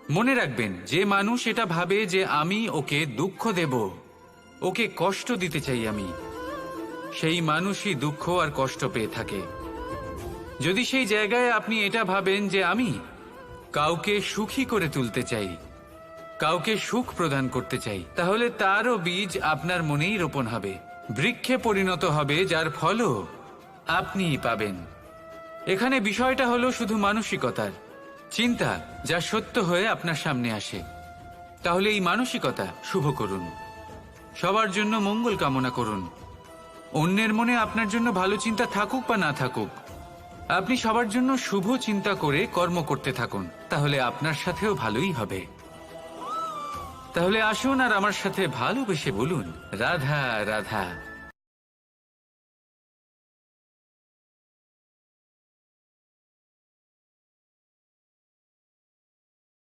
মনে রাখবেন, যে মানুষ এটা ভাবে যে আমি ওকে দুঃখ দেব, ওকে কষ্ট দিতে চাই আমি, সেই মানুষই দুঃখ আর কষ্ট পেয়ে থাকে। যদি সেই জায়গায় আপনি এটা ভাবেন যে আমি কাউকে সুখী করে তুলতে চাই, কাউকে সুখ প্রদান করতে চাই, তাহলে তারও বীজ আপনার মনেই রোপণ হবে, বৃক্ষে পরিণত হবে, যার ফলও আপনিই পাবেন। এখানে বিষয়টা হলো শুধু মানসিকতার চিন্তা, যা সত্য হয়ে আপনার সামনে আসে। তাহলে এই মানসিকতা শুভ করুন, সবার জন্য মঙ্গল কামনা করুন। অন্যের মনে আপনার জন্য ভালো চিন্তা থাকুক বা না থাকুক, আপনি সবার জন্য শুভ চিন্তা করে কর্ম করতে থাকুন, তাহলে আপনার সাথেও ভালোই হবে। তাহলে আসুন আর আমার সাথে ভালোবেসে বলুন, রাধা রাধা।